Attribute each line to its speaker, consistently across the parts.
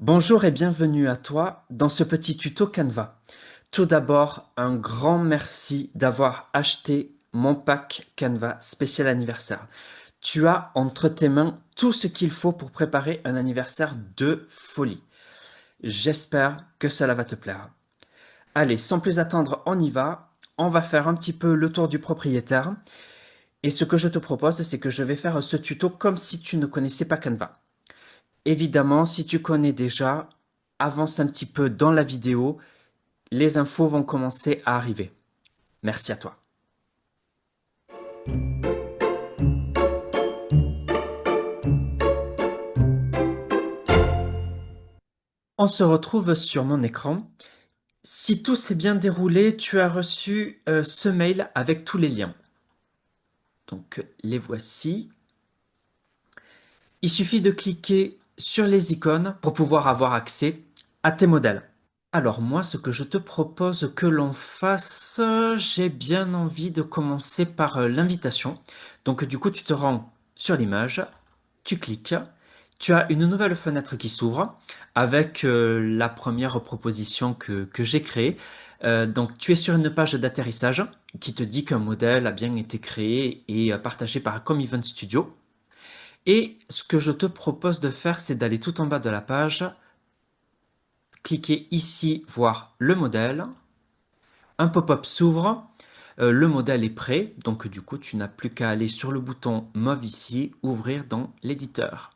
Speaker 1: Bonjour et bienvenue à toi dans ce petit tuto Canva. Tout d'abord, un grand merci d'avoir acheté mon pack Canva spécial anniversaire. Tu as entre tes mains tout ce qu'il faut pour préparer un anniversaire de folie. J'espère que cela va te plaire. Allez, sans plus attendre, on y va. On va faire un petit peu le tour du propriétaire. Et ce que je te propose, c'est que je vais faire ce tuto comme si tu ne connaissais pas Canva. Évidemment, si tu connais déjà, avance un petit peu dans la vidéo, les infos vont commencer à arriver. Merci à toi. On se retrouve sur mon écran. Si tout s'est bien déroulé, tu as reçu ce mail avec tous les liens. Donc, les voici. Il suffit de cliquer sur les icônes pour pouvoir avoir accès à tes modèles. Alors moi, ce que je te propose que l'on fasse, j'ai bien envie de commencer par l'invitation. Donc du coup, tu te rends sur l'image, tu cliques, tu as une nouvelle fenêtre qui s'ouvre avec la première proposition que j'ai créée. Donc tu es sur une page d'atterrissage qui te dit qu'un modèle a bien été créé et partagé par Com Event Studio. Et ce que je te propose de faire, c'est d'aller tout en bas de la page, cliquer ici, voir le modèle. Un pop-up s'ouvre, le modèle est prêt, donc du coup tu n'as plus qu'à aller sur le bouton mauve ici, ouvrir dans l'éditeur.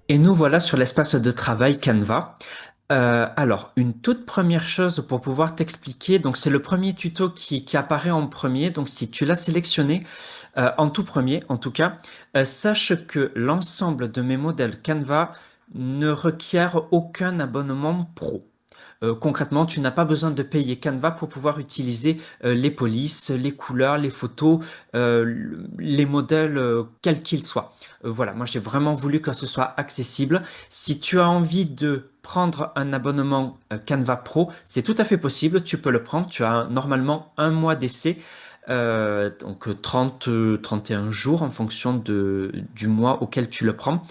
Speaker 1: Et nous voilà sur l'espace de travail Canva. Alors, une toute première chose pour pouvoir t'expliquer, donc c'est le premier tuto qui apparaît en premier, donc si tu l'as sélectionné en tout premier, en tout cas, sache que l'ensemble de mes modèles Canva ne requiert aucun abonnement pro. Concrètement, tu n'as pas besoin de payer Canva pour pouvoir utiliser les polices, les couleurs, les photos, les modèles, quels qu'ils soient. Voilà, moi j'ai vraiment voulu que ce soit accessible. Si tu as envie de prendre un abonnement Canva Pro, c'est tout à fait possible, tu peux le prendre. Tu as normalement un mois d'essai. Donc 30, 31 jours en fonction du mois auquel tu le prends.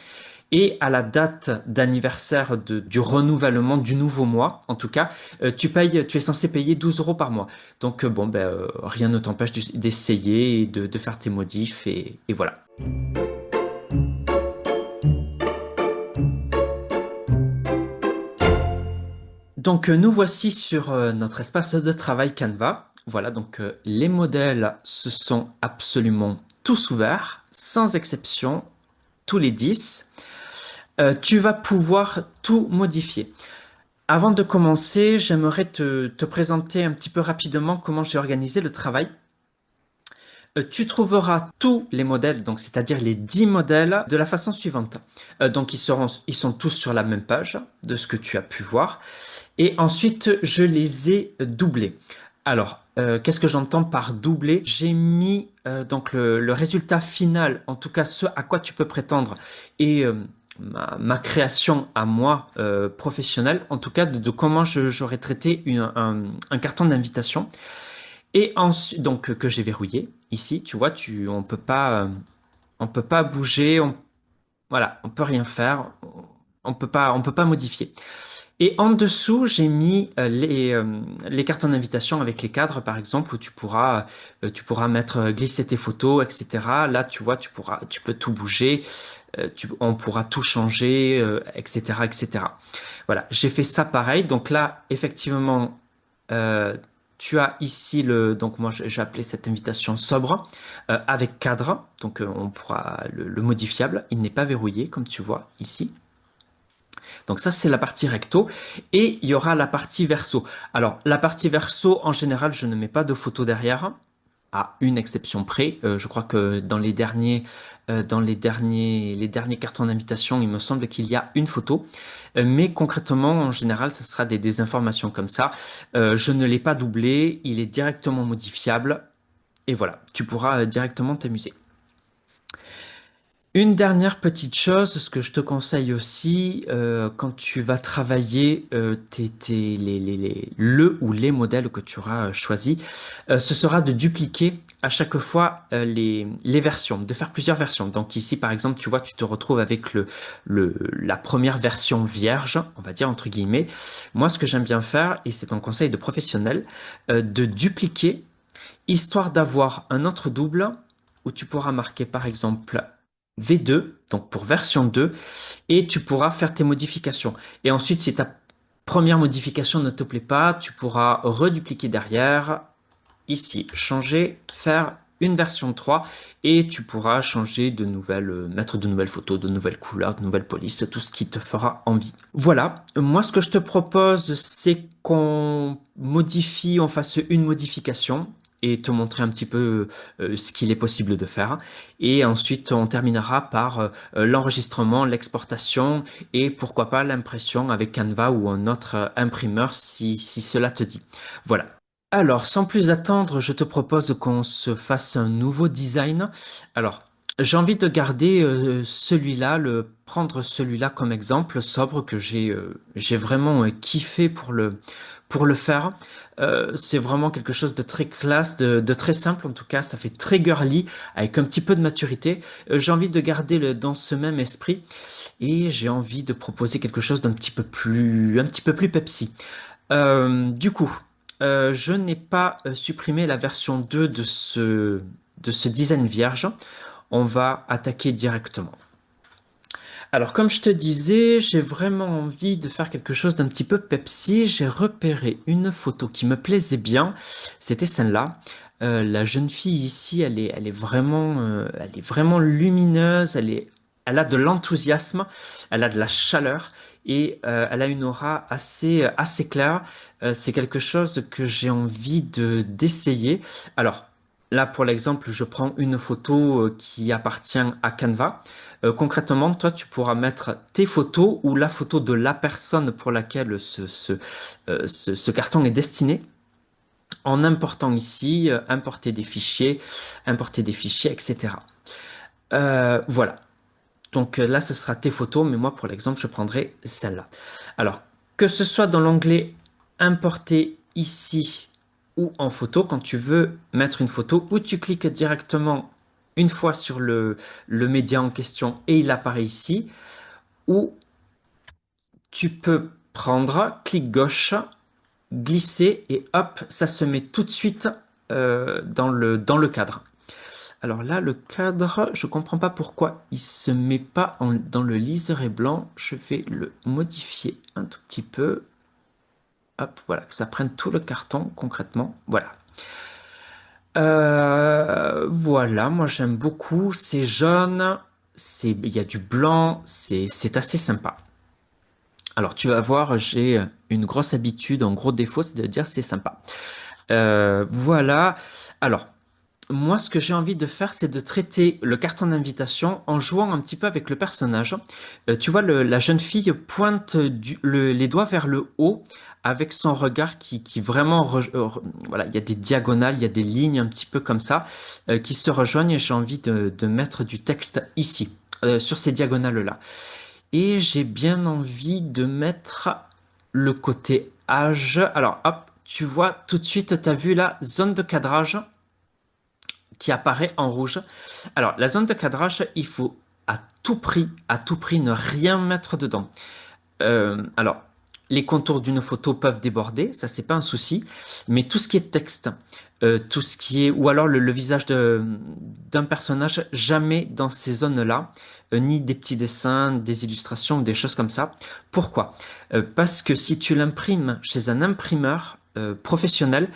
Speaker 1: Et à la date d'anniversaire du renouvellement du nouveau mois, en tout cas, tu es censé payer 12 euros par mois. Donc, bon, ben, rien ne t'empêche d'essayer et de faire tes modifs et voilà. Donc, nous voici sur notre espace de travail Canva. Voilà, donc les modèles se sont absolument tous ouverts, sans exception, tous les 10. Tu vas pouvoir tout modifier. Avant de commencer, j'aimerais te présenter un petit peu rapidement comment j'ai organisé le travail. Tu trouveras tous les modèles, donc c'est-à-dire les 10 modèles, de la façon suivante. Donc ils sont tous sur la même page, de ce que tu as pu voir. Et ensuite, je les ai doublés. Alors, qu'est-ce que j'entends par doubler? J'ai mis donc le résultat final, en tout cas ce à quoi tu peux prétendre, et ma création à moi professionnelle, en tout cas de comment j'aurais traité un carton d'invitation. Et ensuite, donc que j'ai verrouillé ici, tu vois, on peut pas bouger, voilà, on peut rien faire, on peut pas modifier. Et en dessous, j'ai mis les cartons d'invitation avec les cadres, par exemple, où tu pourras mettre, glisser tes photos, etc. Là, tu vois, tu peux tout bouger, on pourra tout changer, etc., etc. Voilà, j'ai fait ça pareil. Donc là, effectivement, euh, tu as ici donc moi j'ai appelé cette invitation sobre avec cadre. Donc on pourra le modifiable. Il n'est pas verrouillé, comme tu vois ici. Donc ça, c'est la partie recto. Et il y aura la partie verso. Alors, la partie verso, en général, je ne mets pas de photo derrière, à une exception près. Je crois que les derniers cartons d'invitation, il me semble qu'il y a une photo. Mais concrètement, en général, ce sera des informations comme ça. Je ne l'ai pas doublé, il est directement modifiable. Et voilà, tu pourras directement t'amuser. Une dernière petite chose, ce que je te conseille aussi, quand tu vas travailler le ou les modèles que tu auras choisis, ce sera de dupliquer à chaque fois les versions, de faire plusieurs versions. Donc ici, par exemple, tu vois, tu te retrouves avec la première version vierge, on va dire entre guillemets. Moi, ce que j'aime bien faire, et c'est un conseil de professionnel, de dupliquer, histoire d'avoir un autre double où tu pourras marquer, par exemple, V2, donc pour version 2, et tu pourras faire tes modifications. Et ensuite, si ta première modification ne te plaît pas, tu pourras redupliquer derrière, ici, changer, faire une version 3, et tu pourras changer de nouvelles, mettre de nouvelles photos, de nouvelles couleurs, de nouvelles polices, tout ce qui te fera envie. Voilà, moi ce que je te propose, c'est qu'on modifie, on fasse une modification et te montrer un petit peu ce qu'il est possible de faire. Et ensuite, on terminera par l'enregistrement, l'exportation et pourquoi pas l'impression avec Canva ou un autre imprimeur si cela te dit. Voilà. Alors, sans plus attendre, je te propose qu'on se fasse un nouveau design. Alors, j'ai envie de garder celui-là, prendre celui-là comme exemple sobre que j'ai vraiment kiffé pour le faire. C'est vraiment quelque chose de très classe, de très simple en tout cas. Ça fait très girly avec un petit peu de maturité. J'ai envie de garder dans ce même esprit et j'ai envie de proposer quelque chose un petit peu plus Pepsi. Du coup, je n'ai pas supprimé la version 2 de ce design vierge. On va attaquer directement. Alors, comme je te disais, j'ai vraiment envie de faire quelque chose d'un petit peu Pepsi. J'ai repéré une photo qui me plaisait bien. C'était celle-là. La jeune fille ici, elle est vraiment lumineuse. Elle a de l'enthousiasme. Elle a de la chaleur et elle a une aura assez claire. C'est quelque chose que j'ai envie d'essayer. Alors, là, pour l'exemple, je prends une photo qui appartient à Canva. Concrètement, toi, tu pourras mettre tes photos ou la photo de la personne pour laquelle ce carton est destiné en important ici, importer des fichiers, etc. Voilà. Donc là, ce sera tes photos, mais moi, pour l'exemple, je prendrai celle-là. Alors, que ce soit dans l'onglet importer ici ou en photo, quand tu veux mettre une photo, ou tu cliques directement une fois sur le média en question et il apparaît ici, ou tu peux prendre, clic gauche, glisser et hop, ça se met tout de suite dans le cadre. Alors là, le cadre, je comprends pas pourquoi il se met pas dans le liseré blanc. Je vais le modifier un tout petit peu. Hop, voilà, que ça prenne tout le carton concrètement. Voilà. Voilà, moi j'aime beaucoup. C'est jaune, il y a du blanc, c'est assez sympa. Alors tu vas voir, j'ai une grosse habitude, un gros défaut, c'est de dire c'est sympa. Voilà. Alors, moi, ce que j'ai envie de faire, c'est de traiter le carton d'invitation en jouant un petit peu avec le personnage. Tu vois, la jeune fille pointe les doigts vers le haut avec son regard qui vraiment... voilà, il y a des diagonales, il y a des lignes un petit peu comme ça qui se rejoignent et j'ai envie de mettre du texte ici, sur ces diagonales-là. Et j'ai bien envie de mettre le côté âge. Alors, hop, tu vois, tout de suite, tu as vu la zone de cadrage qui apparaît en rouge. Alors, la zone de cadrage, il faut à tout prix, ne rien mettre dedans. Alors, les contours d'une photo peuvent déborder, ça c'est pas un souci, mais tout ce qui est texte, tout ce qui est, ou alors le visage d'un personnage, jamais dans ces zones-là, ni des petits dessins, des illustrations, des choses comme ça. Pourquoi? Parce que si tu l'imprimes chez un imprimeur professionnel,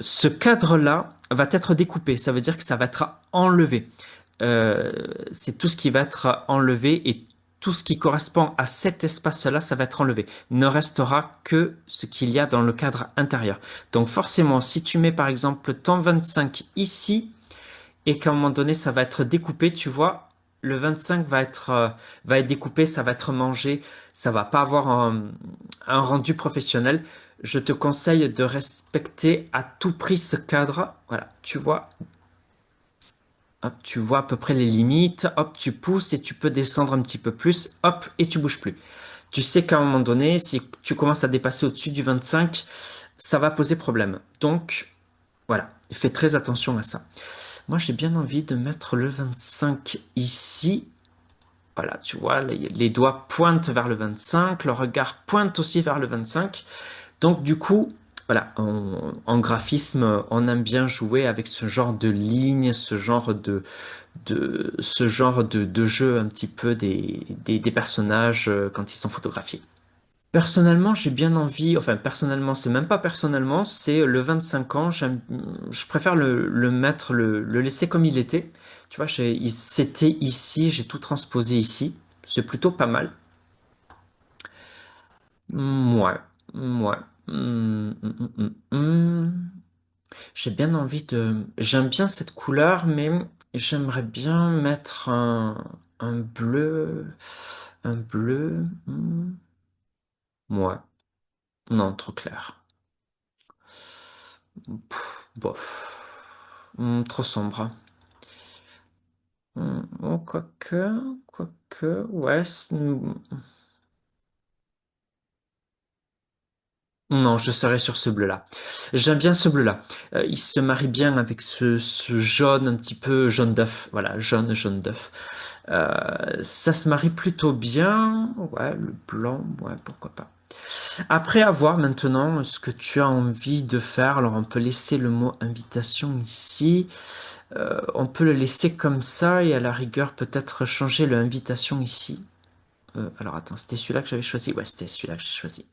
Speaker 1: ce cadre-là va être découpé. Ça veut dire que ça va être enlevé. Euh, c'est tout ce qui va être enlevé et tout ce qui correspond à cet espace-là, ça va être enlevé. Ne restera que ce qu'il y a dans le cadre intérieur. Donc forcément, si tu mets par exemple ton 25 ici et qu'à un moment donné, ça va être découpé, tu vois, le 25 va être découpé, ça va être mangé, ça va pas avoir un rendu professionnel. Je te conseille de respecter à tout prix ce cadre. Voilà, tu vois, Hop, tu vois à peu près les limites. Hop, tu pousses et tu peux descendre un petit peu plus. Hop, et tu bouges plus. Tu sais qu'à un moment donné, si tu commences à dépasser au-dessus du 25, ça va poser problème. Donc, voilà, fais très attention à ça. Moi, j'ai bien envie de mettre le 25 ici. Voilà, tu vois, les doigts pointent vers le 25, le regard pointe aussi vers le 25. Donc, du coup, voilà, en graphisme, on aime bien jouer avec ce genre de lignes, ce genre de jeu un petit peu des personnages quand ils sont photographiés. Personnellement, j'ai bien envie, enfin personnellement, c'est même pas personnellement, c'est le 25 ans, je préfère le mettre, le laisser comme il était. Tu vois, c'était ici, j'ai tout transposé ici, c'est plutôt pas mal. Ouais, ouais. J'ai bien envie de... J'aime bien cette couleur, mais j'aimerais bien mettre un bleu... Un bleu... Ouais, non, trop clair. Bof. Trop sombre. Oh, quoique, ouais. Non, je serais sur ce bleu-là. J'aime bien ce bleu-là. Il se marie bien avec ce jaune un petit peu jaune d'œuf. Voilà, jaune d'œuf. Ça se marie plutôt bien. Ouais, le blanc, ouais, pourquoi pas. Après, à voir maintenant ce que tu as envie de faire. Alors, on peut laisser le mot invitation ici. On peut le laisser comme ça et à la rigueur peut-être changer l'invitation ici. Alors attends, c'était celui-là que j'avais choisi. Ouais, c'était celui-là que j'ai choisi.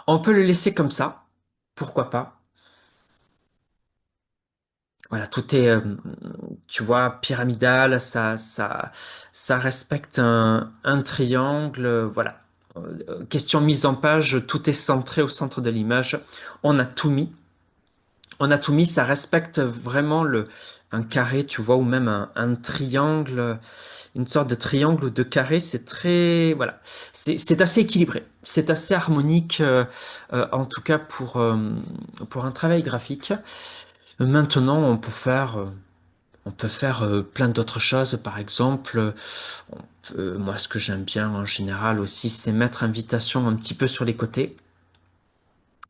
Speaker 1: On peut le laisser comme ça. Pourquoi pas? Voilà, tout est, tu vois, pyramidal. Ça respecte un triangle. Voilà. Question mise en page, tout est centré au centre de l'image. On a tout mis. On a tout mis. Ça respecte vraiment un carré, tu vois, ou même un triangle. Une sorte de triangle ou de carré, c'est très, voilà, c'est assez équilibré, c'est assez harmonique, en tout cas pour un travail graphique. Maintenant, on peut faire plein d'autres choses. Par exemple, moi, ce que j'aime bien en général aussi, c'est mettre invitation un petit peu sur les côtés.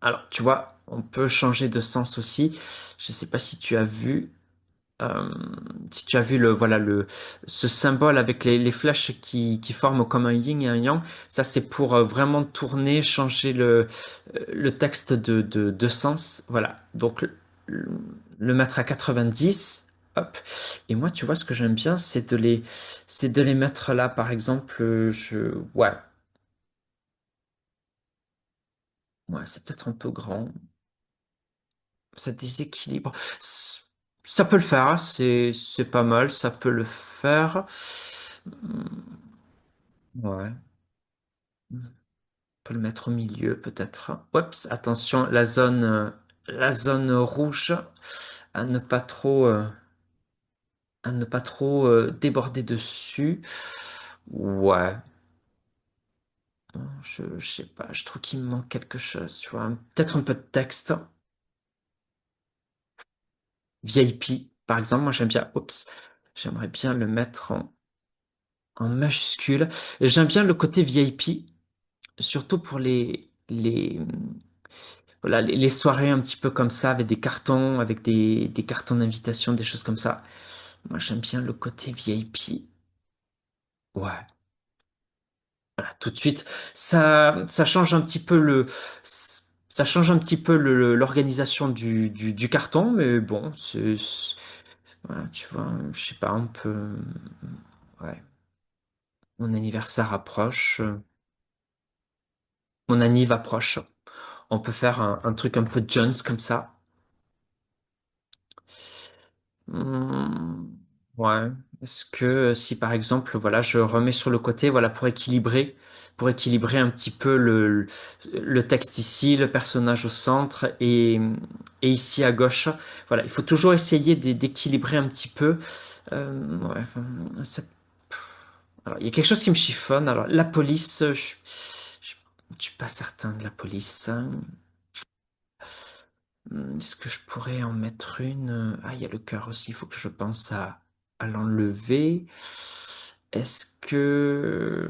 Speaker 1: Alors, tu vois, on peut changer de sens aussi. Je ne sais pas si tu as vu. Euh, Si tu as vu voilà, ce symbole avec les flèches qui forment comme un yin et un yang, ça c'est pour vraiment tourner, changer le texte de sens. Voilà. Donc le, le mettre à 90. Hop. Et moi, tu vois, ce que j'aime bien, c'est de les mettre là, par exemple, ouais, c'est peut-être un peu grand. Ça déséquilibre. C- Ça peut le faire, hein, c'est pas mal, ça peut le faire. Ouais, on peut le mettre au milieu peut-être. Oups, attention, la zone rouge à ne pas trop, déborder dessus. Ouais, je sais pas, je trouve qu'il me manque quelque chose, tu vois. Peut-être un peu de texte. VIP, par exemple, moi j'aime bien, oups, j'aimerais bien le mettre en majuscule. J'aime bien le côté VIP, surtout pour voilà, les soirées un petit peu comme ça, avec des cartons, avec des cartons d'invitation, des choses comme ça. Moi, j'aime bien le côté VIP. Ouais, voilà, tout de suite, ça change un petit peu ça change un petit peu l'organisation du carton, mais bon, voilà, tu vois, je sais pas, on peut, ouais, mon anniversaire approche, mon anniv approche. On peut faire un truc un peu Jones comme ça. Hmm, ouais. Est-ce que si par exemple, voilà, je remets sur le côté, voilà, pour équilibrer un petit peu le texte ici, le personnage au centre et ici à gauche. Voilà, il faut toujours essayer d'équilibrer un petit peu. Ouais, alors, il y a quelque chose qui me chiffonne. Alors, la police, je suis pas certain de la police. Est-ce que je pourrais en mettre une? Ah, il y a le cœur aussi, il faut que je pense à l'enlever. Est-ce que...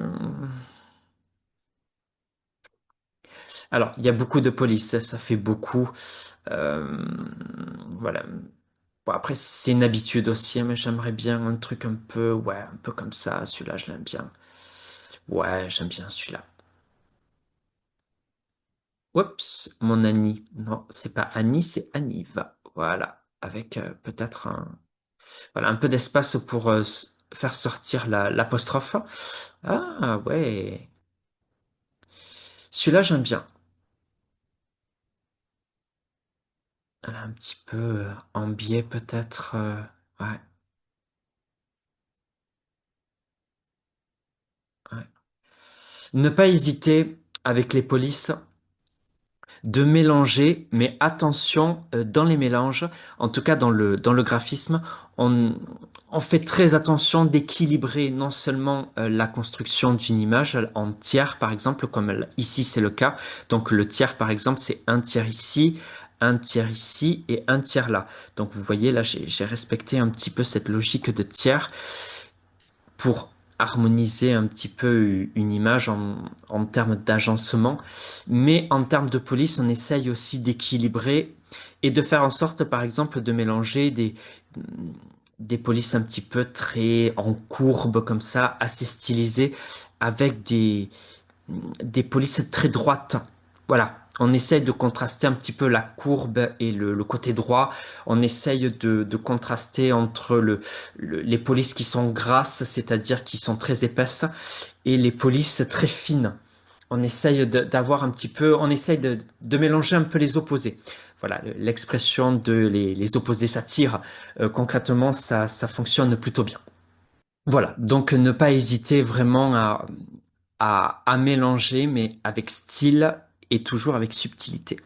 Speaker 1: Alors, il y a beaucoup de police, ça fait beaucoup. Euh, voilà. Bon, après, c'est une habitude aussi, hein, mais j'aimerais bien un truc un peu, ouais, un peu comme ça. Celui-là, je l'aime bien. Ouais, j'aime bien celui-là. Oups, mon Annie. Non, c'est pas Annie, c'est Anive. Voilà, avec peut-être voilà, un peu d'espace pour faire sortir l'apostrophe. Ah ouais, celui-là j'aime bien. Elle a un petit peu en biais peut-être. Ouais, ouais. Ne pas hésiter avec les polices de mélanger, mais attention dans les mélanges, en tout cas dans le graphisme, on, on fait très attention d'équilibrer non seulement la construction d'une image en tiers, par exemple, comme ici c'est le cas. Donc le tiers, par exemple, c'est un tiers ici, un tiers ici et un tiers là. Donc vous voyez, là, j'ai respecté un petit peu cette logique de tiers pour harmoniser un petit peu une image en termes d'agencement. Mais en termes de police, on essaye aussi d'équilibrer et de faire en sorte, par exemple, de mélanger des polices un petit peu très en courbe, comme ça, assez stylisées, avec des polices très droites. Voilà, on essaye de contraster un petit peu la courbe et le côté droit. On essaye de contraster entre les polices qui sont grasses, c'est-à-dire qui sont très épaisses, et les polices très fines. On essaye d'avoir un petit peu, on essaye de mélanger un peu les opposés. Voilà, l'expression de les opposés s'attirent. Concrètement, ça fonctionne plutôt bien. Voilà, donc ne pas hésiter vraiment à mélanger, mais avec style et toujours avec subtilité.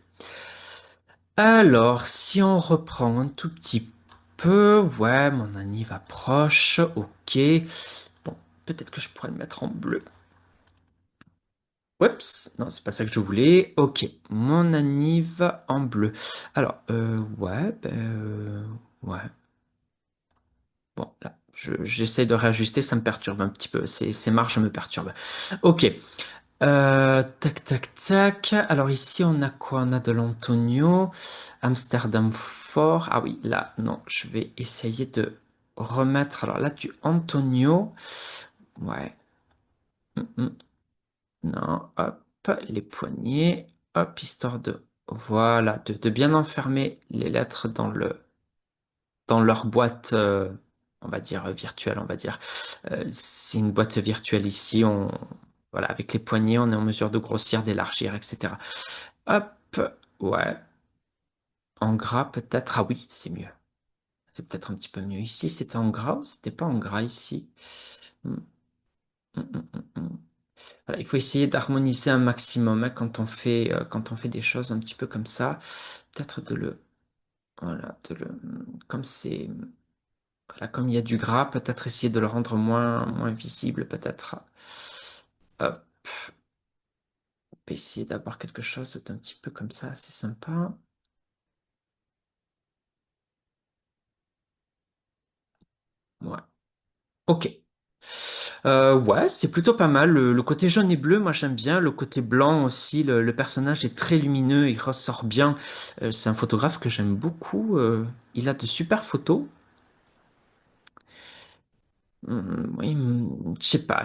Speaker 1: Alors, si on reprend un tout petit peu, ouais, mon anniv approche, ok. Bon, peut-être que je pourrais le mettre en bleu. Oups, non, c'est pas ça que je voulais. Ok, mon anniv en bleu. Alors, ouais, ouais. Bon, là, j'essaie de réajuster, ça me perturbe un petit peu. Ces marges me perturbent. Ok. Tac, tac, tac. Alors ici, on a quoi? On a de l'Antonio, Amsterdam Fort. Ah oui, là, non, je vais essayer de remettre. Alors là, du Antonio. Ouais. Mm. Non, hop, les poignets. Hop, histoire de, voilà, de bien enfermer les lettres dans leur boîte, on va dire virtuelle, on va dire. C'est une boîte virtuelle ici. Voilà, avec les poignets, on est en mesure de grossir, d'élargir, etc. Hop, ouais, en gras peut-être. Ah oui, c'est mieux. C'est peut-être un petit peu mieux. Ici, c'était en gras ou c'était pas en gras ici? Hmm, hmm. Voilà, il faut essayer d'harmoniser un maximum hein, quand on fait des choses un petit peu comme ça. Peut-être voilà, comme c'est, voilà, comme il y a du gras, peut-être essayer de le rendre moins visible, peut-être. Hop, essayer d'avoir quelque chose d'un petit peu comme ça, c'est sympa. Ouais. Ok. Ouais, c'est plutôt pas mal. Le côté jaune et bleu, moi j'aime bien. Le côté blanc aussi, le personnage est très lumineux, il ressort bien. C'est un photographe que j'aime beaucoup. Il a de super photos. Oui, je sais pas.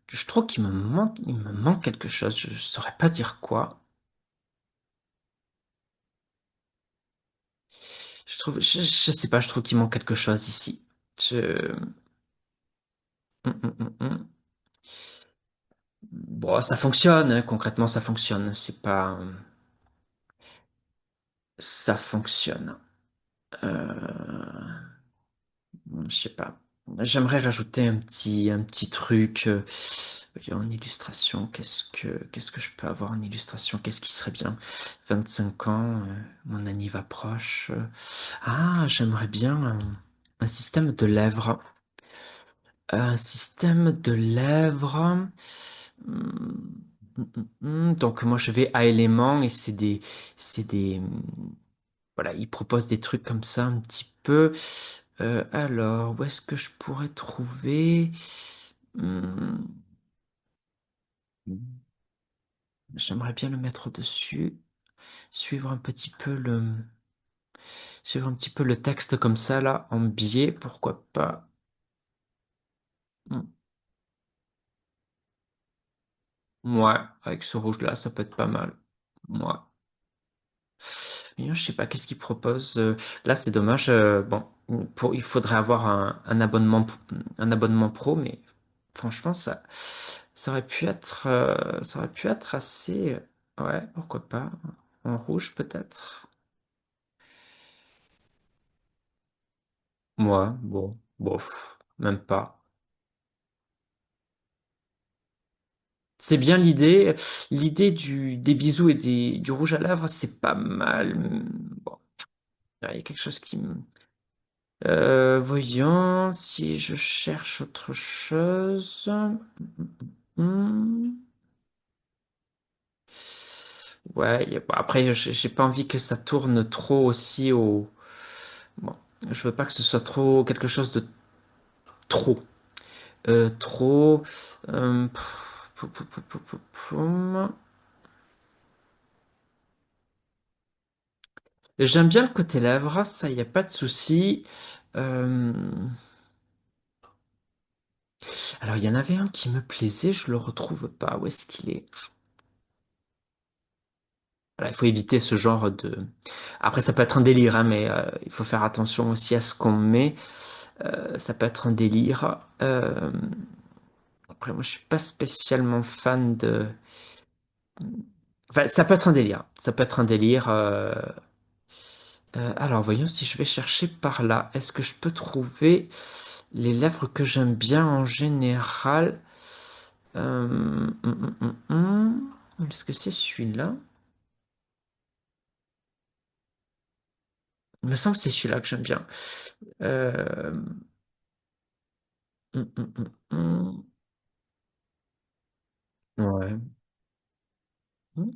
Speaker 1: Je trouve il me manque quelque chose. Je saurais pas dire quoi. Je sais pas. Je trouve qu'il manque quelque chose ici. Je, hum. Bon, ça fonctionne. Hein, concrètement, ça fonctionne. C'est pas, ça fonctionne. Euh, je sais pas. J'aimerais rajouter un petit truc en illustration. Qu'est-ce que je peux avoir en illustration? Qu'est-ce qui serait bien? 25 ans, mon anniv approche. Ah, j'aimerais bien un système de lèvres. Un système de lèvres. Hmm. Donc moi je vais à éléments et c'est des, voilà, ils proposent des trucs comme ça un petit peu. Alors, où est-ce que je pourrais trouver? Hum, J'aimerais bien le mettre dessus, suivre un petit peu suivre un petit peu le texte comme ça là, en biais, pourquoi pas. Hum, Ouais, avec ce rouge là, ça peut être pas mal. Ouais. Je sais pas, qu'est-ce qu'ils proposent. Là, c'est dommage. Bon, il faudrait avoir un abonnement pro, mais franchement, ça aurait pu être, ça aurait pu être assez. Ouais, pourquoi pas. En rouge, peut-être. Moi, bon, bof, même pas. C'est bien l'idée. L'idée des bisous et du rouge à lèvres, c'est pas mal. Bon, il y a quelque chose qui me. Voyons si je cherche autre chose. Hmm. Ouais, bon, après, j'ai pas envie que ça tourne trop aussi au. Bon, je veux pas que ce soit trop quelque chose de trop. Trop. Poum, poum, poum, poum, poum, poum. J'aime bien le côté lèvres, ça, y a pas de souci. Euh, Alors, il y en avait un qui me plaisait, je le retrouve pas. Où est-ce qu'il est? Voilà, il faut éviter ce genre de. Après, ça peut être un délire, hein, mais il faut faire attention aussi à ce qu'on met. Ça peut être un délire. Après, moi, je suis pas spécialement fan de. Enfin, ça peut être un délire. Ça peut être un délire. Alors, voyons si je vais chercher par là. Est-ce que je peux trouver les lèvres que j'aime bien en général? Est-ce que c'est celui-là? Il me semble que c'est celui-là que j'aime bien. Euh, hum, hum, hum, hum. Ouais.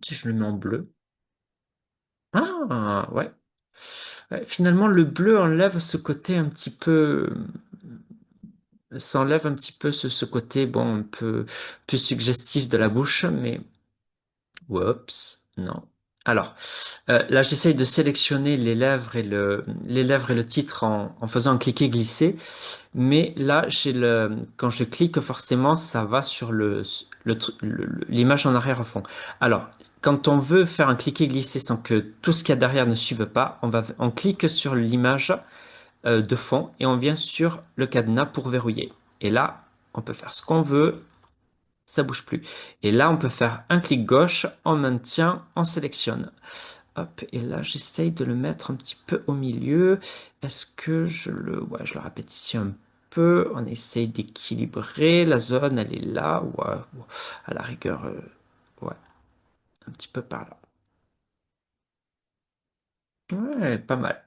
Speaker 1: Si je le mets en bleu. Ah, ouais. Ouais, finalement, le bleu enlève ce côté un petit peu. Ça enlève un petit peu ce côté, bon, un peu plus suggestif de la bouche, mais. Oups, non. Alors, là, j'essaye de sélectionner les lèvres et le titre en faisant un cliquer-glisser. Mais là, quand je clique, forcément, ça va sur l'image en arrière-fond. Alors, quand on veut faire un cliquer-glisser sans que tout ce qu'il y a derrière ne suive pas, on clique sur l'image de fond et on vient sur le cadenas pour verrouiller. Et là, on peut faire ce qu'on veut, ça bouge plus. Et là, on peut faire un clic gauche, on maintient, on sélectionne. Hop, et là, j'essaye de le mettre un petit peu au milieu. Est-ce que ouais, je le répète ici un peu. On essaye d'équilibrer. La zone, elle est là. Ouais, ouais. À la rigueur, ouais, un petit peu par là. Ouais, pas mal.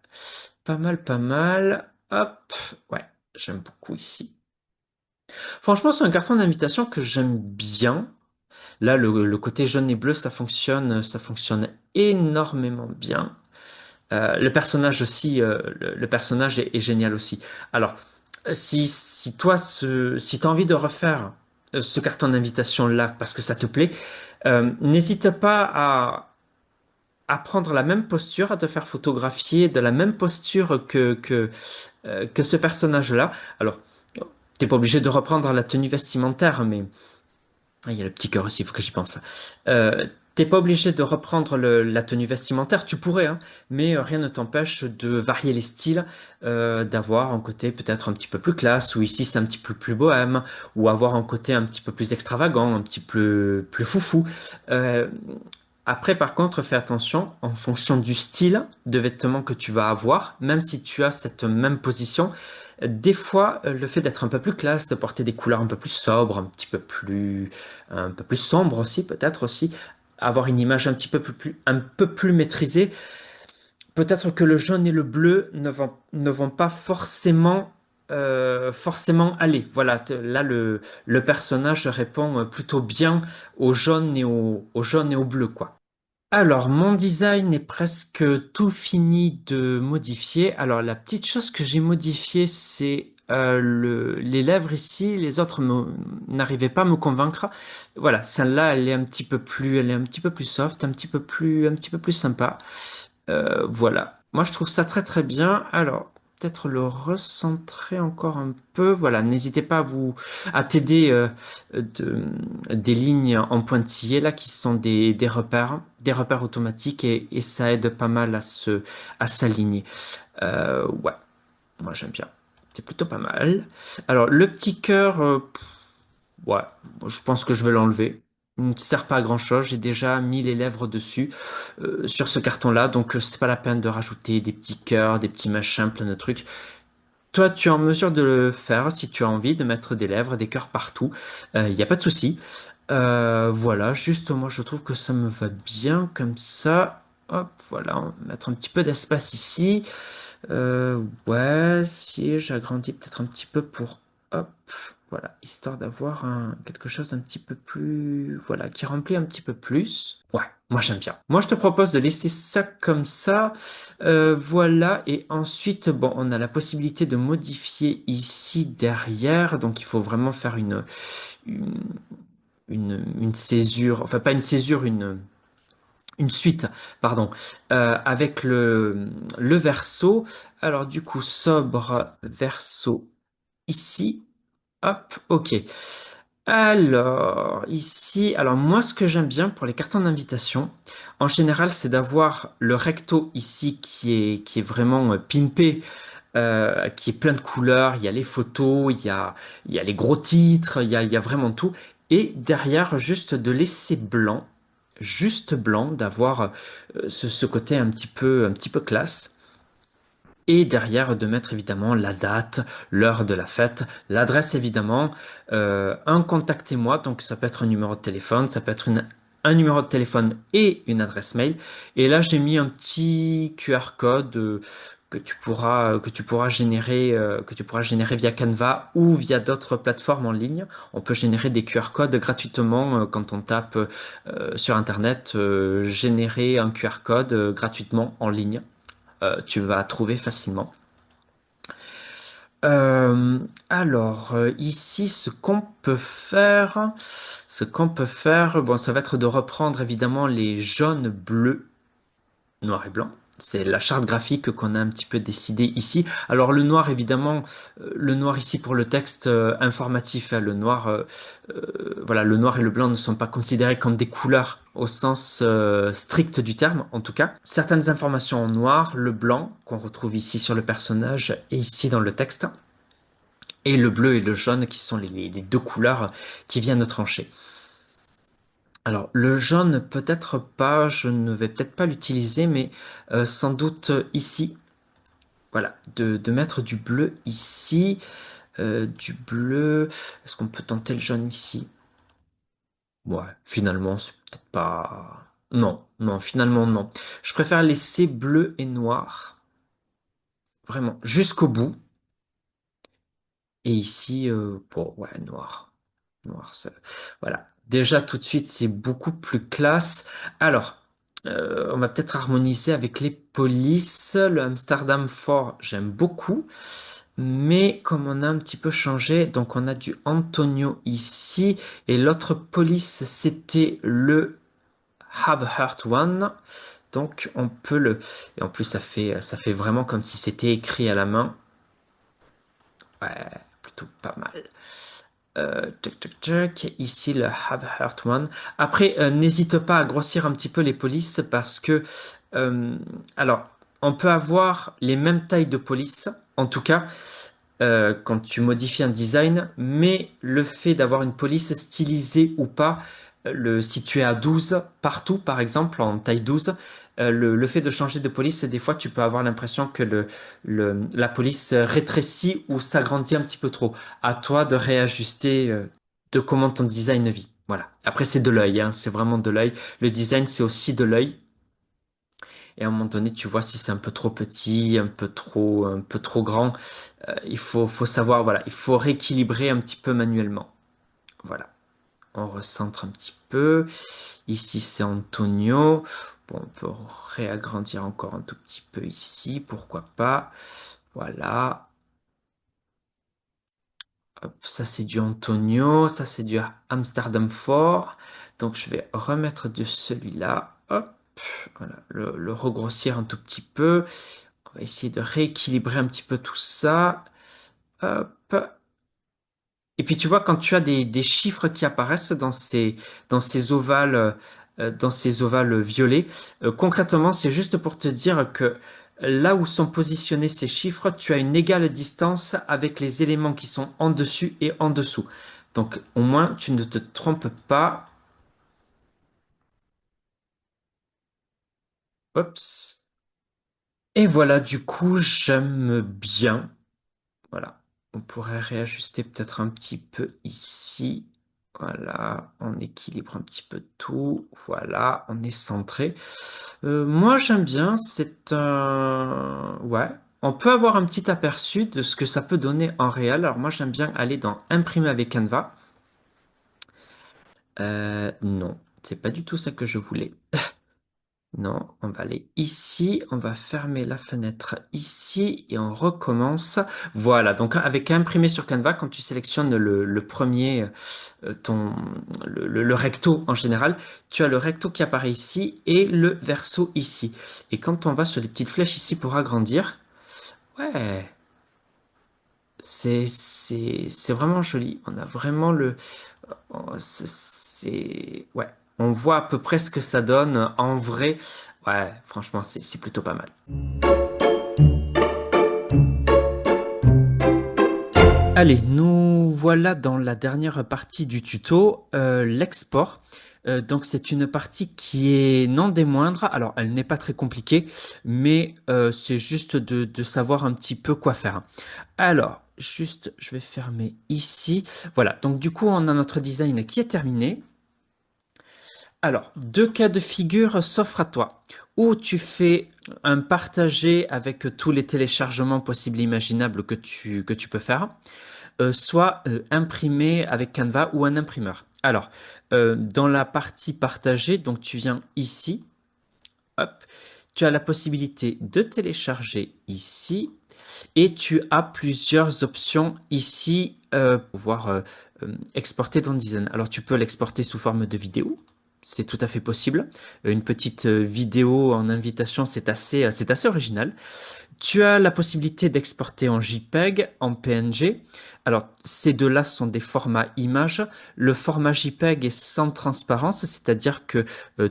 Speaker 1: Pas mal, pas mal. Hop, ouais, j'aime beaucoup ici. Franchement, c'est un carton d'invitation que j'aime bien. Là, le côté jaune et bleu, ça fonctionne énormément bien. Le personnage aussi, le personnage est génial aussi. Alors, si toi, si tu as envie de refaire ce carton d'invitation-là parce que ça te plaît, n'hésite pas à prendre la même posture, à te faire photographier de la même posture que ce personnage-là. Alors, t'es pas obligé de reprendre la tenue vestimentaire, mais ah, il y a le petit cœur aussi, il faut que j'y pense. T'es pas obligé de reprendre la tenue vestimentaire, tu pourrais, hein, mais rien ne t'empêche de varier les styles, d'avoir un côté peut-être un petit peu plus classe, ou ici c'est un petit peu plus bohème, ou avoir un côté un petit peu plus extravagant, un petit peu plus foufou. Euh, Après, par contre, fais attention, en fonction du style de vêtements que tu vas avoir, même si tu as cette même position, des fois, le fait d'être un peu plus classe, de porter des couleurs un peu plus sobres, un peu plus sombres aussi, peut-être aussi, avoir une image un peu plus maîtrisée, peut-être que le jaune et le bleu ne vont pas forcément. forcément aller. Voilà, là, le personnage répond plutôt bien au jaune et au jaune et au bleu, quoi. Alors, mon design est presque tout fini de modifier. Alors, la petite chose que j'ai modifiée, c'est les lèvres ici. Les autres n'arrivaient pas à me convaincre. Voilà, celle-là, elle est un petit peu plus soft, un petit peu plus sympa. Voilà. Moi, je trouve ça très très bien. Alors, peut-être le recentrer encore un peu. Voilà, n'hésitez pas à t'aider des lignes en pointillés là qui sont des repères automatiques et ça aide pas mal à s'aligner. Ouais, moi j'aime bien. C'est plutôt pas mal. Alors, le petit cœur, ouais, je pense que je vais l'enlever. Il ne sert pas à grand-chose. J'ai déjà mis les lèvres dessus sur ce carton-là, donc c'est pas la peine de rajouter des petits cœurs, des petits machins, plein de trucs. Toi, tu es en mesure de le faire si tu as envie de mettre des lèvres, des cœurs partout. Il n'y a pas de souci. Voilà, juste moi je trouve que ça me va bien comme ça. Hop, voilà, on va mettre un petit peu d'espace ici. Ouais, si j'agrandis peut-être un petit peu pour, hop, voilà, histoire d'avoir quelque chose d'un petit peu plus, voilà, qui remplit un petit peu plus. Ouais, moi j'aime bien. Moi je te propose de laisser ça comme ça, voilà, et ensuite, bon, on a la possibilité de modifier ici derrière, donc il faut vraiment faire une, une césure, enfin pas une césure, une suite, pardon, avec le verso. Alors du coup, sobre verso ici. Hop, ok. Alors, ici, alors moi, ce que j'aime bien pour les cartons d'invitation, en général, c'est d'avoir le recto ici qui est vraiment pimpé, qui est plein de couleurs. Il y a les photos, il y a les gros titres, il y a vraiment tout. Et derrière, juste de laisser blanc, juste blanc, d'avoir ce côté un petit peu classe. Et derrière, de mettre évidemment la date, l'heure de la fête, l'adresse évidemment, un contactez-moi, donc ça peut être un numéro de téléphone, ça peut être un numéro de téléphone et une adresse mail. Et là, j'ai mis un petit QR code que tu pourras générer via Canva ou via d'autres plateformes en ligne. On peut générer des QR codes gratuitement quand on tape sur Internet, générer un QR code gratuitement en ligne, tu vas trouver facilement. Ici, bon, ça va être de reprendre évidemment les jaunes, bleus, noir et blanc. C'est la charte graphique qu'on a un petit peu décidé ici. Alors le noir, évidemment, le noir ici pour le texte informatif, hein, voilà, le noir et le blanc ne sont pas considérés comme des couleurs au sens strict du terme, en tout cas. Certaines informations en noir, le blanc qu'on retrouve ici sur le personnage et ici dans le texte, et le bleu et le jaune qui sont les deux couleurs qui viennent de trancher. Alors, le jaune, peut-être pas, je ne vais peut-être pas l'utiliser, mais sans doute ici. Voilà, de mettre du bleu ici, du bleu. Est-ce qu'on peut tenter le jaune ici? Ouais, finalement, c'est peut-être pas. Non, non, finalement, non. Je préfère laisser bleu et noir, vraiment, jusqu'au bout. Et ici, bon, ouais, noir. Noir, voilà. Déjà, tout de suite, c'est beaucoup plus classe. Alors, on va peut-être harmoniser avec les polices. Le Amsterdam Fort, j'aime beaucoup. Mais comme on a un petit peu changé, donc on a du Antonio ici. Et l'autre police, c'était le Have Heart One. Donc, on peut le... Et en plus, ça fait vraiment comme si c'était écrit à la main. Ouais, plutôt pas mal. Tchac, tchac, tchac. Ici, le Have Heart One. Après, n'hésite pas à grossir un petit peu les polices parce que, euh, alors, on peut avoir les mêmes tailles de police, en tout cas, quand tu modifies un design, mais le fait d'avoir une police stylisée ou pas, si tu es à 12 partout, par exemple, en taille 12, le fait de changer de police, des fois, tu peux avoir l'impression que la police rétrécit ou s'agrandit un petit peu trop. À toi de réajuster de comment ton design vit. Voilà. Après, c'est de l'œil, hein, c'est vraiment de l'œil. Le design, c'est aussi de l'œil. Et à un moment donné, tu vois si c'est un peu trop petit, un peu trop grand. Faut savoir, voilà, il faut rééquilibrer un petit peu manuellement. Voilà, on recentre un petit peu. Ici, c'est Antonio. Bon, on peut réagrandir encore un tout petit peu ici, pourquoi pas. Voilà. Hop, ça, c'est du Antonio. Ça, c'est du Amsterdam Fort. Donc, je vais remettre de celui-là. Hop, voilà, le regrossir un tout petit peu. On va essayer de rééquilibrer un petit peu tout ça. Hop. Et puis tu vois, quand tu as des chiffres qui apparaissent dans ces ovales violets, concrètement, c'est juste pour te dire que là où sont positionnés ces chiffres, tu as une égale distance avec les éléments qui sont en dessus et en dessous. Donc au moins, tu ne te trompes pas. Oups. Et voilà, du coup, j'aime bien. Voilà. On pourrait réajuster peut-être un petit peu ici. Voilà, on équilibre un petit peu tout. Voilà, on est centré. Moi, j'aime bien. C'est un... Ouais. On peut avoir un petit aperçu de ce que ça peut donner en réel. Alors moi, j'aime bien aller dans Imprimer avec Canva. Non, c'est pas du tout ça que je voulais. Non, on va aller ici, on va fermer la fenêtre ici et on recommence. Voilà, donc avec imprimer sur Canva, quand tu sélectionnes le premier, ton, le recto en général, tu as le recto qui apparaît ici et le verso ici. Et quand on va sur les petites flèches ici pour agrandir, ouais, c'est vraiment joli. On a vraiment ouais, on voit à peu près ce que ça donne en vrai. Ouais, franchement, c'est plutôt pas mal. Allez, nous voilà dans la dernière partie du tuto, l'export. Donc c'est une partie qui est non des moindres. Alors elle n'est pas très compliquée, mais c'est juste de savoir un petit peu quoi faire. Alors, juste, je vais fermer ici. Voilà, donc du coup on a notre design qui est terminé. Alors, deux cas de figure s'offrent à toi. Ou tu fais un partagé avec tous les téléchargements possibles et imaginables que tu peux faire, soit imprimé avec Canva ou un imprimeur. Alors, dans la partie partagée, donc tu viens ici, hop, tu as la possibilité de télécharger ici et tu as plusieurs options ici pour pouvoir exporter ton design. Alors, tu peux l'exporter sous forme de vidéo. C'est tout à fait possible. Une petite vidéo en invitation, c'est assez original. Tu as la possibilité d'exporter en JPEG, en PNG. Alors, ces deux-là sont des formats images. Le format JPEG est sans transparence, c'est-à-dire que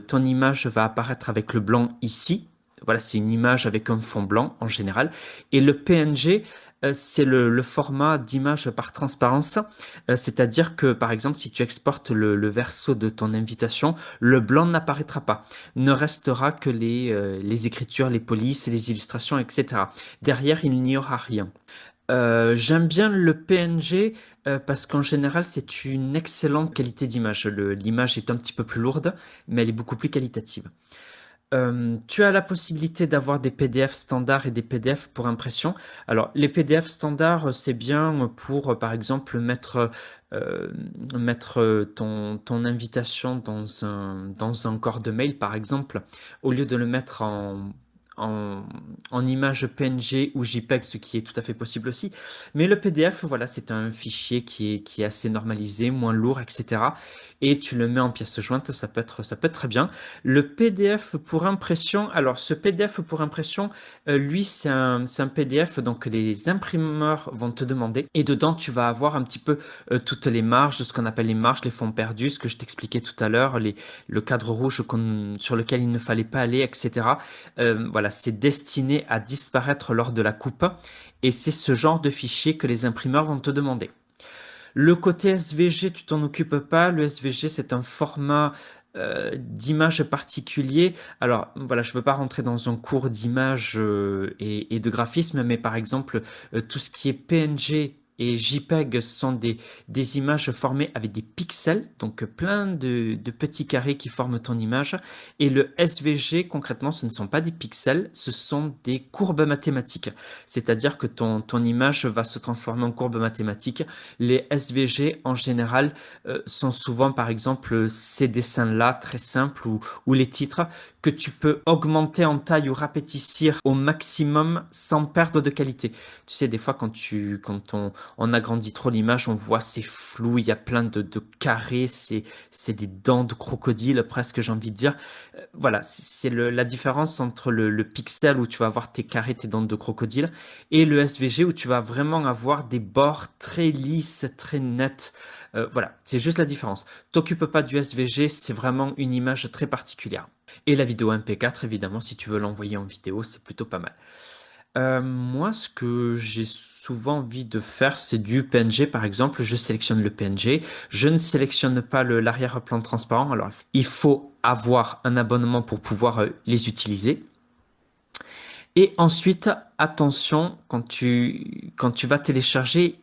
Speaker 1: ton image va apparaître avec le blanc ici. Voilà, c'est une image avec un fond blanc en général. Et le PNG, c'est le format d'image par transparence. C'est-à-dire que, par exemple, si tu exportes le verso de ton invitation, le blanc n'apparaîtra pas. Ne restera que les écritures, les polices, les illustrations, etc. Derrière, il n'y aura rien. J'aime bien le PNG parce qu'en général, c'est une excellente qualité d'image. L'image est un petit peu plus lourde, mais elle est beaucoup plus qualitative. Tu as la possibilité d'avoir des PDF standards et des PDF pour impression. Alors, les PDF standards, c'est bien pour, par exemple, euh, mettre ton invitation dans un corps de mail, par exemple, au lieu de le mettre en, en image PNG ou JPEG, ce qui est tout à fait possible aussi. Mais le PDF, voilà, c'est un fichier qui est assez normalisé, moins lourd, etc. Et tu le mets en pièce jointe, ça peut être très bien. Le PDF pour impression, alors ce PDF pour impression, lui, c'est un PDF donc les imprimeurs vont te demander. Et dedans, tu vas avoir un petit peu toutes les marges, ce qu'on appelle les marges, les fonds perdus, ce que je t'expliquais tout à l'heure, le cadre rouge sur lequel il ne fallait pas aller, etc. Voilà, c'est destiné à disparaître lors de la coupe. Et c'est ce genre de fichier que les imprimeurs vont te demander. Le côté SVG, tu t'en occupes pas. Le SVG, c'est un format d'image particulier. Alors, voilà, je ne veux pas rentrer dans un cours d'image et de graphisme, mais par exemple, tout ce qui est PNG. et JPEG sont des images formées avec des pixels, donc plein de petits carrés qui forment ton image. Et le SVG, concrètement, ce ne sont pas des pixels, ce sont des courbes mathématiques. C'est-à-dire que ton image va se transformer en courbe mathématique. Les SVG, en général, sont souvent, par exemple, ces dessins-là, très simples, ou les titres, que tu peux augmenter en taille ou rapétissir au maximum sans perdre de qualité. Tu sais, des fois, quand on agrandit trop l'image, on voit c'est flou, il y a plein de carrés, c'est des dents de crocodile, presque, j'ai envie de dire. Voilà, c'est la différence entre le pixel où tu vas avoir tes carrés, tes dents de crocodile, et le SVG où tu vas vraiment avoir des bords très lisses, très nets. Voilà, c'est juste la différence. T'occupes pas du SVG, c'est vraiment une image très particulière. Et la vidéo MP4, évidemment, si tu veux l'envoyer en vidéo, c'est plutôt pas mal. Moi, ce que j'ai souvent envie de faire, c'est du PNG, par exemple. Je sélectionne le PNG. Je ne sélectionne pas l'arrière-plan transparent. Alors, il faut avoir un abonnement pour pouvoir les utiliser. Et ensuite, attention, quand tu vas télécharger,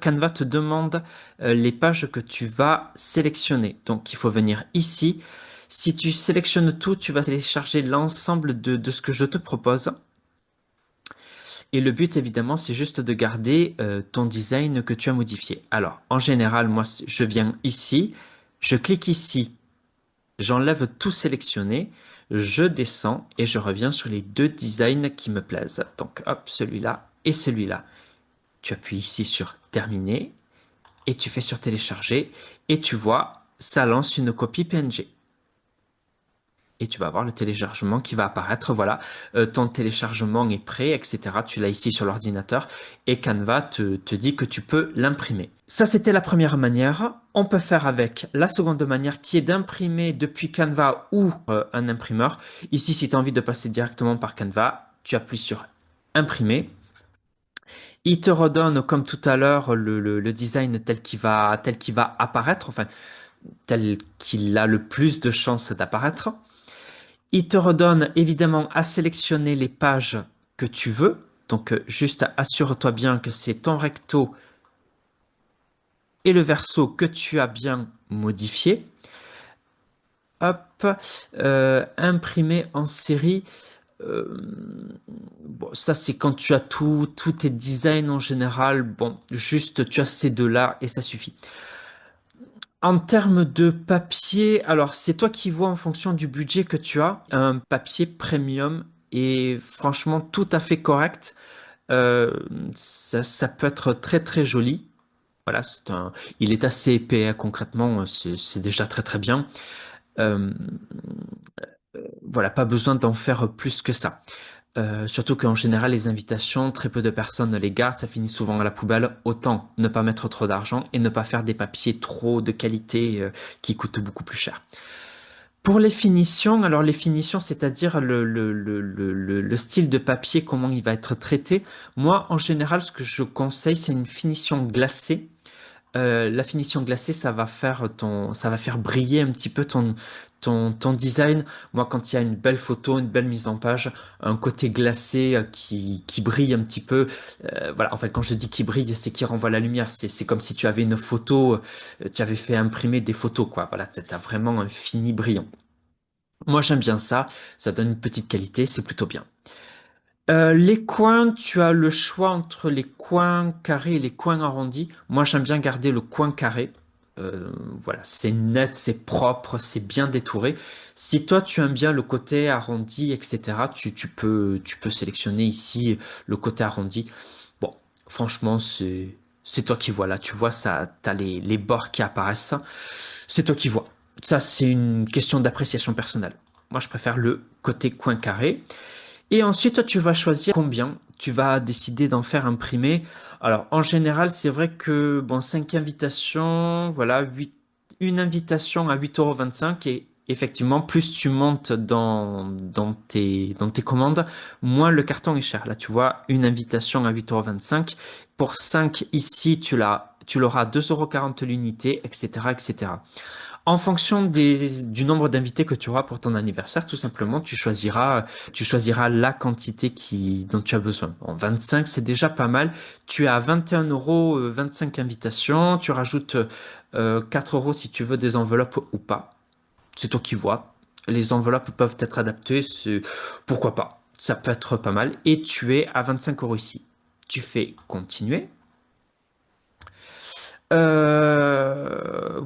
Speaker 1: Canva te demande les pages que tu vas sélectionner. Donc, il faut venir ici. Si tu sélectionnes tout, tu vas télécharger l'ensemble de ce que je te propose. Et le but, évidemment, c'est juste de garder ton design que tu as modifié. Alors, en général, moi, je viens ici, je clique ici, j'enlève tout sélectionné, je descends et je reviens sur les deux designs qui me plaisent. Donc, hop, celui-là et celui-là. Tu appuies ici sur terminer et tu fais sur télécharger et tu vois, ça lance une copie PNG. Et tu vas avoir le téléchargement qui va apparaître. Voilà, ton téléchargement est prêt, etc. Tu l'as ici sur l'ordinateur et Canva te dit que tu peux l'imprimer. Ça, c'était la première manière. On peut faire avec la seconde manière qui est d'imprimer depuis Canva ou un imprimeur. Ici, si tu as envie de passer directement par Canva, tu appuies sur imprimer. Il te redonne, comme tout à l'heure, le design tel qu'il va apparaître, enfin, tel qu'il a le plus de chances d'apparaître. Il te redonne évidemment à sélectionner les pages que tu veux. Donc, juste assure-toi bien que c'est ton recto et le verso que tu as bien modifié. Hop, imprimer en série. Bon, ça, c'est quand tu as tous tes designs en général. Bon, juste tu as ces deux-là et ça suffit. En termes de papier, alors c'est toi qui vois en fonction du budget que tu as. Un papier premium est franchement tout à fait correct. Euh, ça peut être très très joli. Voilà, il est assez épais, hein, concrètement, c'est déjà très très bien. Euh, voilà, pas besoin d'en faire plus que ça. Surtout qu'en général, les invitations, très peu de personnes les gardent, ça finit souvent à la poubelle. Autant ne pas mettre trop d'argent et ne pas faire des papiers trop de qualité qui coûtent beaucoup plus cher. Pour les finitions, alors les finitions, c'est-à-dire le style de papier, comment il va être traité. Moi, en général, ce que je conseille, c'est une finition glacée. La finition glacée, ça va faire briller un petit peu ton design. Moi, quand il y a une belle photo, une belle mise en page, un côté glacé qui brille un petit peu. Voilà. Enfin, quand je dis qui brille, c'est qui renvoie la lumière. C'est comme si tu avais une photo, tu avais fait imprimer des photos, quoi. Voilà, t'as vraiment un fini brillant. Moi, j'aime bien ça. Ça donne une petite qualité, c'est plutôt bien. Les coins, tu as le choix entre les coins carrés et les coins arrondis. Moi, j'aime bien garder le coin carré. Voilà, c'est net, c'est propre, c'est bien détouré. Si toi, tu aimes bien le côté arrondi, etc., tu peux sélectionner ici le côté arrondi. Bon, franchement, c'est toi qui vois là. Tu vois, ça, t'as les bords qui apparaissent. C'est toi qui vois. Ça, c'est une question d'appréciation personnelle. Moi, je préfère le côté coin carré. Et ensuite, toi, tu vas choisir combien tu vas décider d'en faire imprimer. Alors, en général, c'est vrai que, bon, 5 invitations, voilà, une invitation à 8,25 € et effectivement, plus tu montes dans tes commandes, moins le carton est cher. Là, tu vois, une invitation à 8,25 €. Pour 5 ici, tu l'auras à 2,40 € l'unité, etc., etc. En fonction du nombre d'invités que tu auras pour ton anniversaire, tout simplement, tu choisiras la quantité dont tu as besoin. Bon, 25, c'est déjà pas mal. Tu as 21 € 25 invitations. Tu rajoutes 4 € si tu veux des enveloppes ou pas. C'est toi qui vois. Les enveloppes peuvent être adaptées. Pourquoi pas? Ça peut être pas mal. Et tu es à 25 € ici. Tu fais continuer.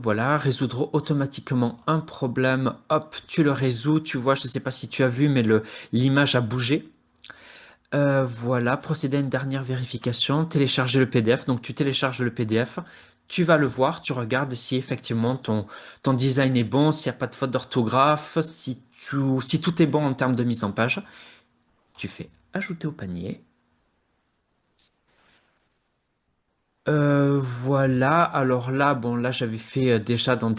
Speaker 1: Voilà, résoudre automatiquement un problème. Hop, tu le résous. Tu vois, je ne sais pas si tu as vu, mais l'image a bougé. Voilà, procéder à une dernière vérification. Télécharger le PDF. Donc, tu télécharges le PDF. Tu vas le voir. Tu regardes si effectivement ton design est bon, s'il n'y a pas de faute d'orthographe, si tout est bon en termes de mise en page. Tu fais ajouter au panier. Voilà, alors là, bon, là j'avais fait déjà dans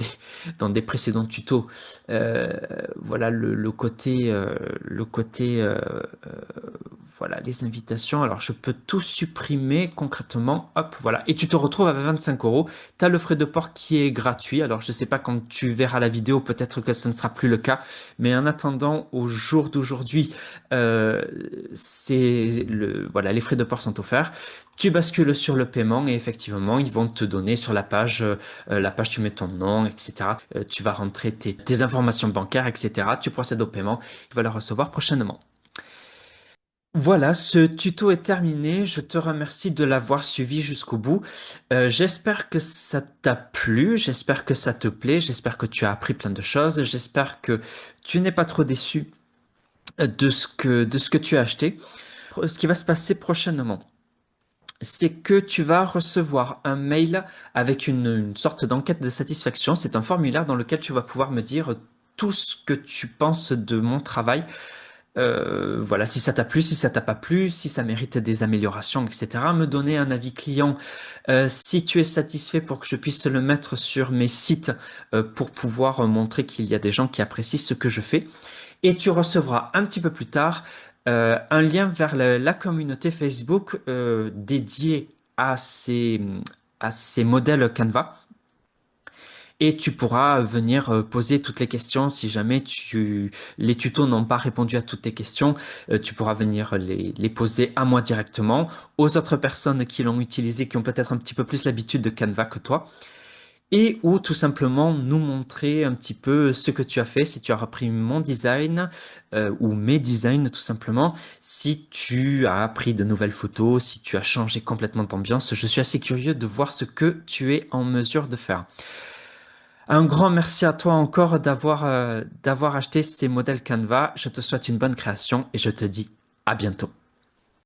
Speaker 1: des précédents tutos, euh, voilà le côté, voilà les invitations. Alors je peux tout supprimer concrètement, hop, voilà, et tu te retrouves avec 25 €. Tu as le frais de port qui est gratuit. Alors je sais pas quand tu verras la vidéo, peut-être que ce ne sera plus le cas, mais en attendant, au jour d'aujourd'hui, euh, voilà, les frais de port sont offerts. Tu bascules sur le paiement et effectivement, ils vont te donner sur la page, tu mets ton nom, etc. Tu vas rentrer tes informations bancaires, etc. Tu procèdes au paiement. Tu vas le recevoir prochainement. Voilà, ce tuto est terminé. Je te remercie de l'avoir suivi jusqu'au bout. J'espère que ça t'a plu, j'espère que ça te plaît, j'espère que tu as appris plein de choses, j'espère que tu n'es pas trop déçu de ce que tu as acheté. Ce qui va se passer prochainement, c'est que tu vas recevoir un mail avec une sorte d'enquête de satisfaction. C'est un formulaire dans lequel tu vas pouvoir me dire tout ce que tu penses de mon travail. Voilà, si ça t'a plu, si ça t'a pas plu, si ça mérite des améliorations, etc. Me donner un avis client si tu es satisfait pour que je puisse le mettre sur mes sites pour pouvoir montrer qu'il y a des gens qui apprécient ce que je fais. Et tu recevras un petit peu plus tard un lien vers la communauté Facebook dédiée à ces modèles Canva. Et tu pourras venir poser toutes les questions si jamais les tutos n'ont pas répondu à toutes tes questions. Tu pourras venir les poser à moi directement, aux autres personnes qui l'ont utilisé, qui ont peut-être un petit peu plus l'habitude de Canva que toi et ou tout simplement nous montrer un petit peu ce que tu as fait, si tu as repris mon design ou mes designs tout simplement, si tu as pris de nouvelles photos, si tu as changé complètement d'ambiance. Je suis assez curieux de voir ce que tu es en mesure de faire. Un grand merci à toi encore d'avoir acheté ces modèles Canva. Je te souhaite une bonne création et je te dis à bientôt.